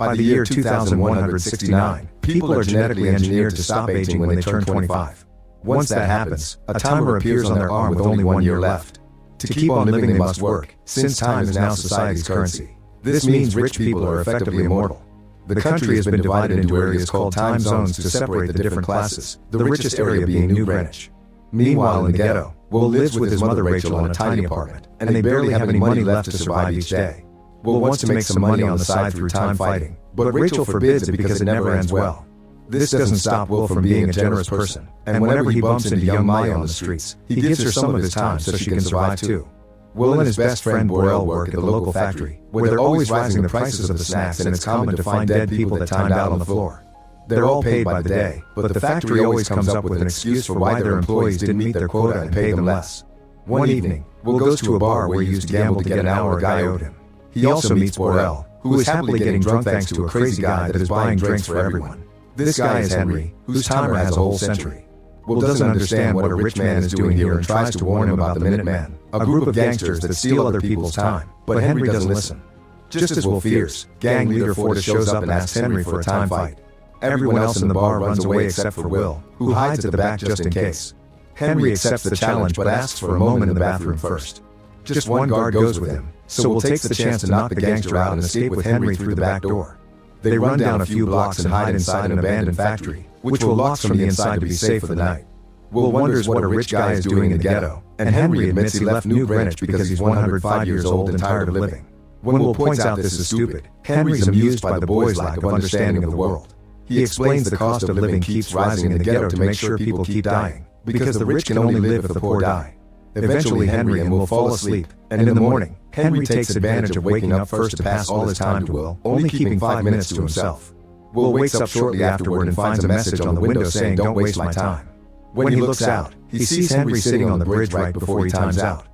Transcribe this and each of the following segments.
By the year 2169, people are genetically engineered to stop aging when they turn 25. Once that happens, a timer appears on their arm with only 1 year left. To keep on living they must work, since time is now society's currency. This means rich people are effectively immortal. The country has been divided into areas called time zones to separate the different classes, the richest area being New Greenwich. Meanwhile in the ghetto, Will lives with his mother Rachel in a tiny apartment, and they barely have any money left to survive each day. Will wants to make some money on the side through time fighting, but Rachel forbids it because it never ends well. This doesn't stop Will from being a generous person, and whenever he bumps into young Maya on the streets, he gives her some of his time so she can survive too. Will and his best friend Borel work at the local factory, where they're always rising the prices of the snacks and it's common to find dead people that timed out on the floor. They're all paid by the day, but the factory always comes up with an excuse for why their employees didn't meet their quota and pay them less. One evening, Will goes to a bar where he used to gamble to get an hour a guy owed him. He also meets Borel, who is happily getting drunk thanks to a crazy guy that is buying drinks for everyone. This guy is Henry, whose timer has a whole century. Will doesn't understand what a rich man is doing here and tries to warn him about the Minutemen, a group of gangsters that steal other people's time, but Henry doesn't listen. Just as Will fears, gang leader Fortis shows up and asks Henry for a time fight. Everyone else in the bar runs away except for Will, who hides at the back just in case. Henry accepts the challenge but asks for a moment in the bathroom first. Just one guard goes with him, so Will takes the chance to knock the gangster out and escape with Henry through the back door. They run down a few blocks and hide inside an abandoned factory, which Will locks from the inside to be safe for the night. Will wonders what a rich guy is doing in the ghetto, and Henry admits he left New Greenwich because he's 105 years old and tired of living. When Will points out this is stupid, Henry's amused by the boy's lack of understanding of the world. He explains the cost of living keeps rising in the ghetto to make sure people keep dying, because the rich can only live if the poor die. Eventually Henry and Will fall asleep, and in the morning, Henry takes advantage of waking up first to pass all his time to Will, only keeping 5 minutes to himself. Will wakes up shortly afterward and finds a message on the window saying, "Don't waste my time." When he looks out, he sees Henry sitting on the bridge right before he times out.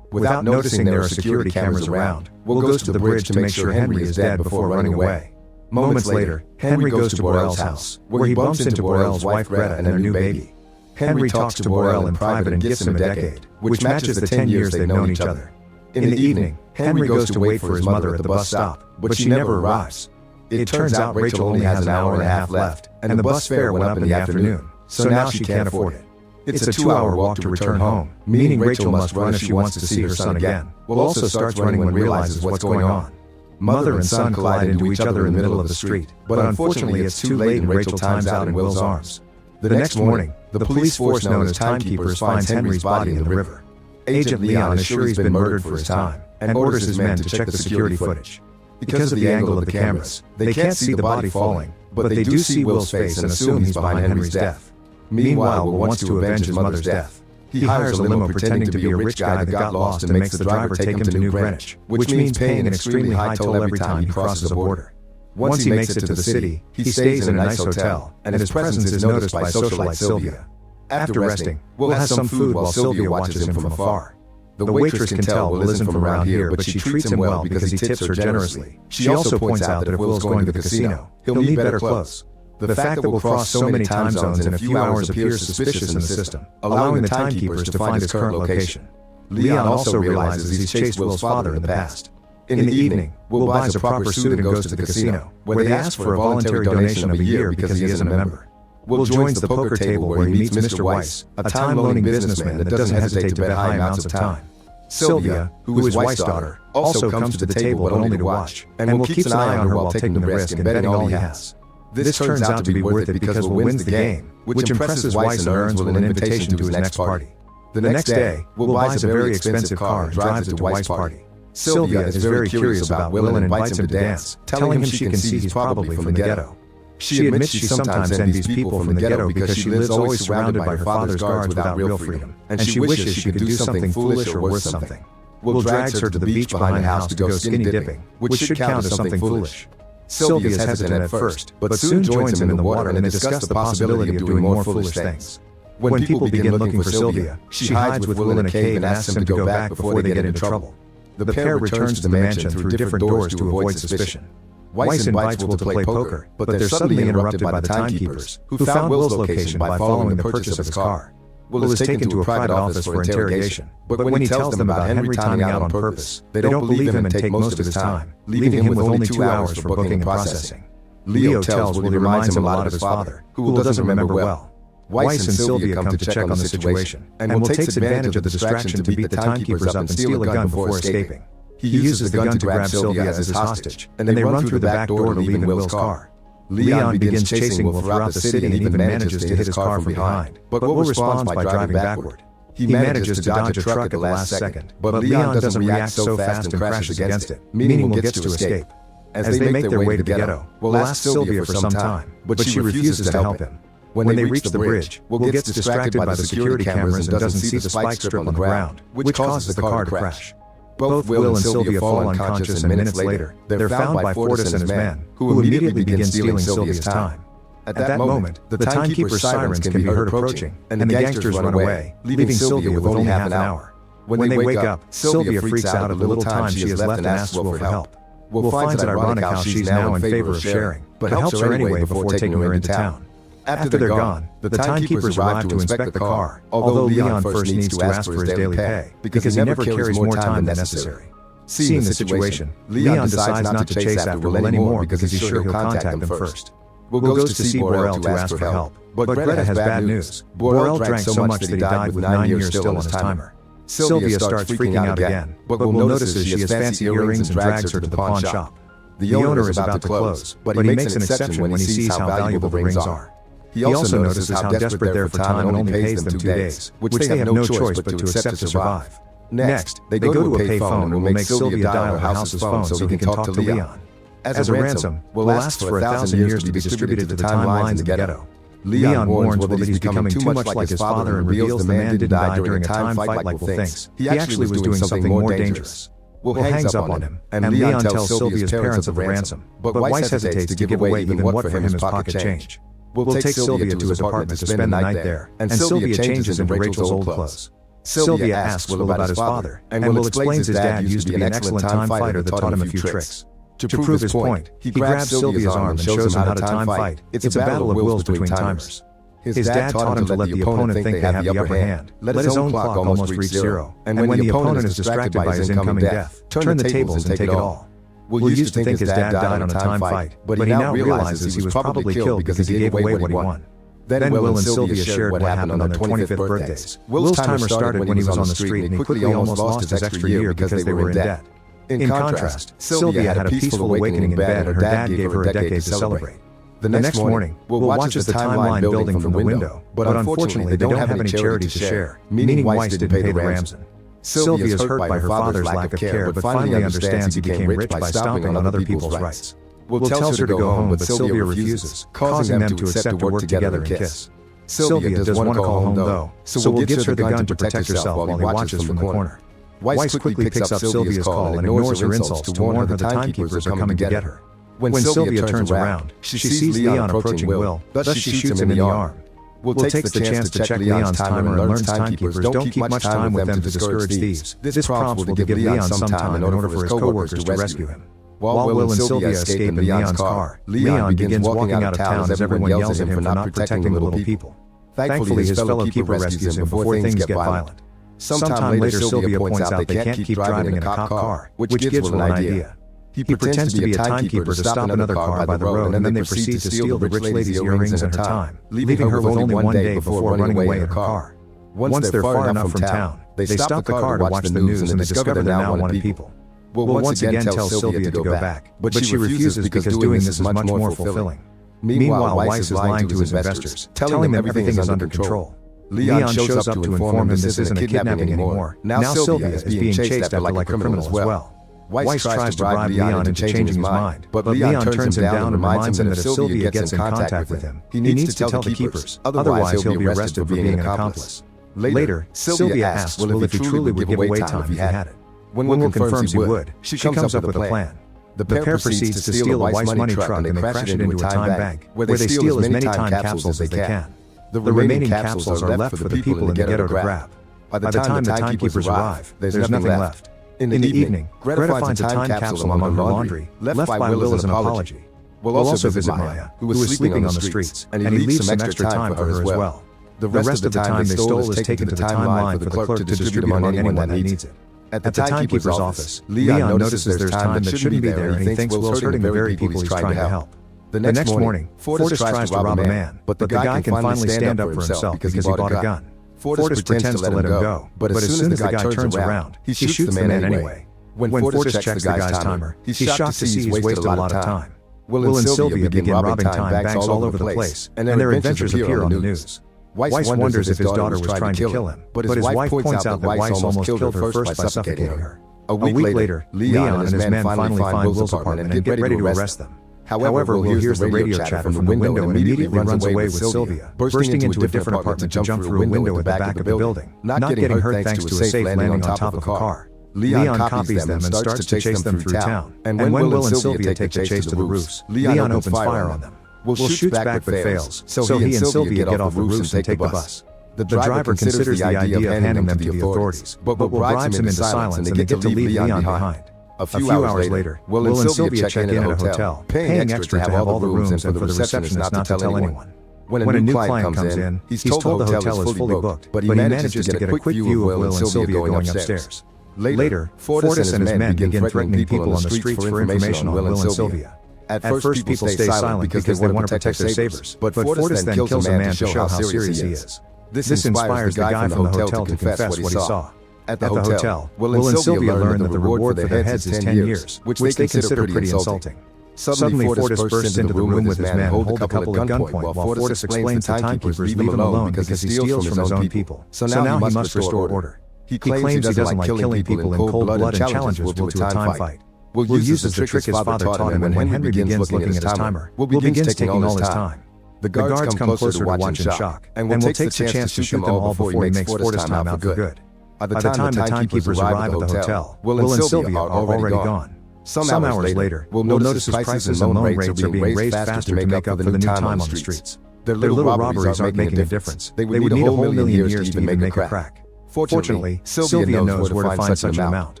Without noticing there are security cameras around, Will goes to the bridge to make sure Henry is dead before running away. Moments later, Henry goes to Borel's house, where he bumps into Borel's wife Greta and their new baby. Henry talks to Borel in private and gives him a decade, which matches the 10 years they've known each other. In the evening, Henry goes to wait for his mother at the bus stop, but she never arrives. It turns out Rachel only has an hour and a half left, and the bus fare went up in the afternoon, so now she can't afford it. It's a 2-hour walk to return home, meaning Rachel must run if she wants to see her son again. Will also starts running when realizes what's going on. Mother and son collide into each other in the middle of the street, but unfortunately it's too late and Rachel times out in Will's arms. The next morning, the police force known as Timekeepers finds Henry's body in the river. Agent Leon is sure he's been murdered for his time, and orders his men to check the security footage. Because of the angle of the cameras, they can't see the body falling, but they do see Will's face and assume he's behind Henry's death. Meanwhile, Will wants to avenge his mother's death. He hires a limo pretending to be a rich guy that got lost and makes the driver take him to New Greenwich, which means paying an extremely high toll every time he crosses a border. Once he makes it to the city, he stays in a nice hotel, and his presence is noticed by socialite Sylvia. After resting, Will has some food while Sylvia watches him from afar. The waitress can tell Will isn't from around here, but she treats him well because he tips her generously. She also points out that if Will's going to the casino, he'll need better clothes. The fact that Will cross so many time zones in a few hours appears suspicious in the system, allowing the timekeepers to find his current location. Leon also realizes he's chased Will's father in the past. In the evening, Will buys a proper suit and goes to the casino, where they ask for a voluntary donation of a year because he isn't a member. Will joins the poker table where he meets Mr. Weiss, a time-loaning businessman that doesn't hesitate to bet high amounts of time. Sylvia, who is Weiss' daughter, also comes to the table but only to watch, and Will keeps an eye on her while taking the risk and betting all he has. This turns out to be worth it because Will wins the game, which impresses Weiss and earns Will an invitation to his next party. The next day, Will buys a very expensive car and drives it to Weiss' party. Sylvia is very curious about Will and invites him to dance, telling him she can see he's probably from the ghetto. She admits she sometimes envies people from the ghetto because she lives always surrounded by her father's guards without real freedom, and she wishes she could do something foolish or worth something. Will drags her to the beach behind the house to go skinny dipping, which should count as something foolish. Sylvia is hesitant at first, but soon joins him in the water and they discuss the possibility of doing more foolish things. When people begin looking for Sylvia, she hides with Will in a cave and asks him to go back before they get into trouble. The pair returns to the mansion through different doors to avoid suspicion. Weiss invites Will to play poker, but they're suddenly interrupted by the timekeepers, who found Will's location by following the purchase of his car. Will is taken to a private office for interrogation, but when he tells them about Henry timing out on purpose, they don't believe him and take most of his time, leaving him with only 2 hours for booking and processing. Leo tells Will he reminds him a lot of his father, who Will doesn't remember well. Weiss and Sylvia come to check on the situation, and Will takes advantage of the distraction to beat the timekeepers up and steal a gun before escaping. He uses the gun to grab Sylvia as his hostage, and they run through the back door to leave in Will's car. Leon begins chasing Will throughout the city and even manages to hit his car from behind, but Will responds by driving backward. He manages to dodge a truck at the last second, but Leon doesn't react so fast and crashes against it, meaning Will gets to escape. As they make their way to the ghetto, Will asks Sylvia for some time, but she refuses to help him. When they reach the bridge, Will gets distracted by the security cameras and doesn't see the spike strip on the ground, which causes the car to crash. Both Will and Sylvia fall unconscious, and minutes later, they're found by Fortis and his men, who immediately begin stealing Sylvia's time. At that moment, the timekeeper's sirens can be heard approaching, and the gangsters run away, leaving Sylvia with only half an hour. When they wake up, Sylvia freaks out at the little time she has left and asks Will for help. Will finds it ironic how she's now in favor of sharing, but helps her anyway before taking her into town. After they're gone, the timekeepers arrive to inspect the car, although Leon first needs to ask for his daily pay, because he never carries more time than necessary. Seeing the situation, Leon decides not to chase after Will anymore because he's sure he'll contact them first. Will goes to see Borel to ask for help, but Greta has bad news. Borel drank so much that he died with 9 years still on his timer. Sylvia starts freaking out again, but Will notices she has fancy earrings and drags her to the pawn shop. The owner is about to close, but he makes an exception when he sees how valuable the rings are. He also notices how desperate they're for time and only pays them 2 days, which they have no choice but to accept to survive. Next, they go to a payphone and will make Sylvia dial her house's phone so he can talk to Leon. As a ransom, Will asks for 1,000 years to be distributed to the timelines in the ghetto. Leon warns Will that he's becoming too much like his father and reveals the man didn't die during a time fight like Will thinks. He actually was doing something more dangerous. Will hangs up on him, and Leon tells Sylvia's parents of the ransom, but Weiss hesitates to give away even what for him is pocket change. Will takes Sylvia to his apartment to spend the night there, and Sylvia changes into Rachel's old clothes. Sylvia asks Will about his father, and Will explains his dad used to be an excellent time fighter that taught him a few tricks. To prove his point, he grabs Sylvia's arm and shows him how to time fight. It's a battle of wills between timers. His dad taught him to let the opponent think they have the upper hand, let his own clock almost reach zero, and when the opponent is distracted by his incoming death, turn the tables and take it all. Will used to think his dad died on a time fight, but he now realizes he was probably killed because he gave away what he won. Then Will and Sylvia shared what happened on their 25th birthdays. Will's timer started when he was on the street and he quickly almost lost his extra year because they were in debt. In contrast, Sylvia had a peaceful awakening in bed and her dad gave her a decade to celebrate. The next morning, Will watches the timeline building from the window, but unfortunately they don't have any charity to share, meaning Weiss didn't pay the ransom. Sylvia is hurt by her father's lack of care but finally understands he became rich by stomping on other people's rights. Will tells her to go home but Sylvia refuses, causing them to accept to work together and kiss. Sylvia does want to call home though, so Will gives her the gun to protect herself while he watches from the corner. Weiss quickly picks up Sylvia's call and ignores her insults to warn her the timekeepers are coming to get her. When Sylvia turns around, she sees Leon approaching Will, thus she shoots him in the arm. Will takes the chance to check Leon's timer and learns timekeepers don't keep much time with them to discourage thieves. This prompts Will to give Leon some time in order for his co-workers to rescue him. While Will and Sylvia escape in Leon's car, Leon begins walking out of town as everyone yells at him for not protecting the little people. Thankfully, his fellow keeper rescues him before things get violent. Sometime later, Sylvia points out they can't keep driving in a cop car, which gives Will an idea. He pretends to be a timekeeper to stop another car by the road, and then they proceed to steal the rich lady's earrings and her time, leaving her with only 1 day before running away in her car. Once they're far enough from town, they stop the car to watch the news and they discover they're now wanted people. Will once again tells Sylvia to go back, but she refuses because doing this is much more fulfilling. Meanwhile, Weiss is lying to his investors, telling them everything is under control. Leon shows up to inform him this isn't a kidnapping anymore. Now Sylvia is being chased after like a criminal as well. Weiss tries to bribe Leon into changing his mind, but Leon turns him down and reminds him that if Sylvia gets in contact with him, he needs to tell the keepers, otherwise he'll be arrested for being an accomplice. Later, Sylvia asks Will if he truly would give away time if he had it. When Will confirms he would, she comes up with a plan. The pair proceeds to steal a Weiss money truck and they crash it into a time bank, where they steal as many time capsules as they can. The remaining capsules are left for the people in the ghetto to grab. By the time the timekeepers arrive, there's nothing left. In the evening, Greta finds a time capsule among her laundry, left by Will as an apology. Will also visit Maya, who is sleeping on the streets, and he leaves some extra time for her as well. The rest of the time they stole is taken to the timeline for the clerk to distribute among anyone that needs it. At the timekeeper's office, Leon notices there's time that shouldn't be there and he thinks Will's hurting the very people he's trying to help. The next morning, Fortis tries to rob a man, but the guy can finally stand up for himself because he bought a gun. Fortis pretends to let him go, but as soon as the guy turns around, he shoots the man anyway. When Fortis checks the guy's timer, he's shocked to see he's wasted a lot of time. Will and Sylvia begin robbing time banks all over the place, and their adventures appear on the news. Weiss wonders if his daughter was trying to kill him, but his wife points out that Weiss almost killed her first by suffocating her. A week later, Leon and his men finally find Will's apartment and get ready to arrest them. However, Will hears the radio chatter from the window and immediately runs away with Sylvia, bursting into a different apartment to jump through a window at the back of the building, not getting hurt thanks to a safe landing on top of a car. Leon copies them and starts to chase them through town, and when Will and Sylvia take the chase to the roofs, Leon opens fire on them. Will shoots back but fails, so he and Sylvia get off the roofs and take the bus. The driver considers the idea of handing them to the authorities, but bribes him into silence and they get to leave Leon behind. A few hours later, Will and Sylvia check in at a hotel, paying extra to have all the rooms and for the receptionist not to tell anyone. When a new client comes in, he's told the hotel is fully booked, but he manages to get a quick view of Will and Sylvia going upstairs. Later, Fortis and his men begin threatening people on the streets for information on Will and Sylvia. At first people stay silent because they want to protect their sabers, but Fortis then kills a man to show how serious he is. This inspires the guy from the hotel to confess what he saw. At the hotel, Will and Sylvia learn that the reward for their heads is 10 years, which they consider pretty insulting. Suddenly Fortis bursts into the room with his men and hold a couple at gunpoint while Fortis explains to timekeepers leave him alone because he steals from his own people. So now he must restore order. He claims he doesn't like killing people in cold blood and challenges Will to a time fight. Will uses the trick his father taught him, and when Henry begins looking at his timer, Will begins taking all his time. The guards come closer to watch in shock, and Will takes the chance to shoot them all before he makes Fortis time out for good. By the time the timekeepers arrive at the hotel, Will and Sylvia are already gone. Some hours later, Will notices prices and loan rates are being raised faster to make up for the new time on the streets. Their little robberies aren't making a difference. They would need a whole million years to even make a crack. Fortunately, Sylvia knows where to find such an amount.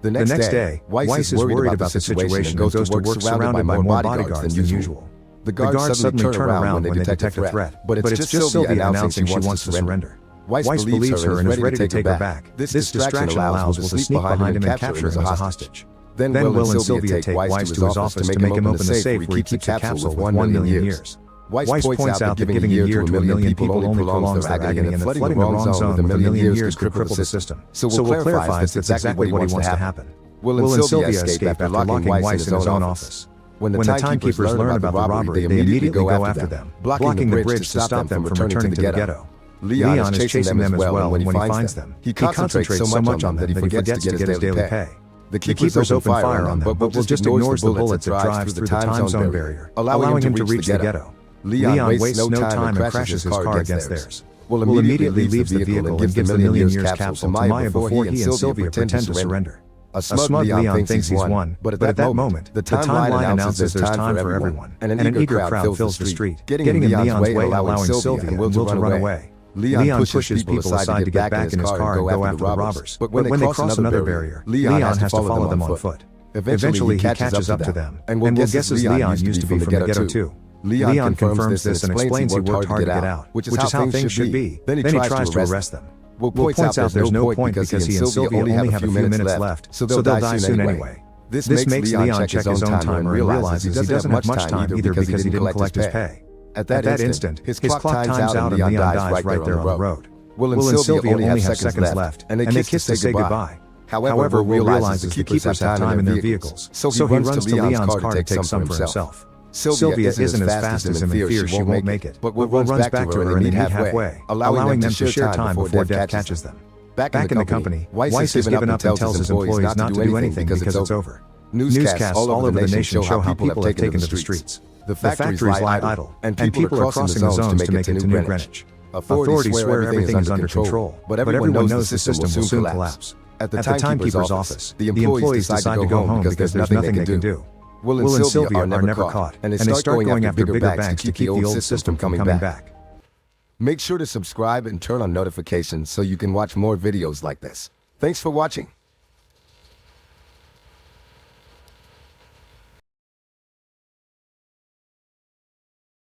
The next day, Weiss is worried about the situation and goes to work surrounded by more bodyguards than usual. The guards suddenly turn around when they detect a threat, but it's just Sylvia announcing she wants to surrender. Weiss believes her and is ready to take her back. This distraction allows Will to sneak behind him and capture him as a hostage. Then Will and Sylvia take Weiss to his office to make him open the safe where he keeps a capsule with 1 million years. Weiss points out that giving a year to a million people only prolongs their agony and that flooding the wrong zone with a million years could cripple the system. So Will clarifies that's exactly what he wants to happen. Will and Sylvia escape after locking Weiss in his own office. When the timekeepers learn about the robbery, they immediately go after them, blocking the bridge to stop them from returning to the ghetto. Leon is chasing them as well, and when he finds them, he concentrates so much on them that he forgets to get his daily pay. The keepers open fire on them, but Will just ignores the bullets that drives through the time zone barrier, allowing him to reach the ghetto. Leon wastes no time and crashes his car against theirs. Will immediately leaves the vehicle and gives the million years capsule to Maya before he and Sylvia pretend to surrender. A smug Leon thinks he's won, but at that moment, the timeline announces there's time for everyone, and an eager crowd fills the street, getting in Leon's way, allowing Sylvia and Will to run away. Leon pushes people aside to get back in his car and go after the robbers, but when they cross another barrier, Leon has to follow them on foot. Eventually, he catches up to them, and Will guesses Leon used to be from the ghetto too. Leon confirms this and explains he worked hard to get out, which is how things should be. Then he tries to arrest them. Will points out there's no point because he and Sylvia only have a few minutes left, so they'll die soon anyway. This makes Leon check his own timer and realizes he doesn't have much time either because he didn't collect his pay. At that instant, his clock times out and Leon dies right there on the road. Will and Sylvia only have seconds left, and they kiss to say goodbye. However, Will realizes the keepers have time in their vehicles, so he runs to Leon's car to take some for himself. Sylvia isn't as fast as him and fears she won't make it, but Will runs back to her and they meet halfway, allowing them to share time before death catches them. Back in the company, Weiss has given up and tells his employees not to do anything because it's over. Newscasts all over the nation show how people have taken to the streets. The factories lie idle, and people are crossing the zones to make it to New Greenwich. Authorities swear everything is under control, but everyone knows the system will soon collapse. At the timekeeper's office, the employees decide to go home because there's nothing they can do. Will and Sylvia are never caught, and they start going after bigger banks to keep the old system coming back. Make sure to subscribe and turn on notifications so you can watch more videos like this. Thanks for watching.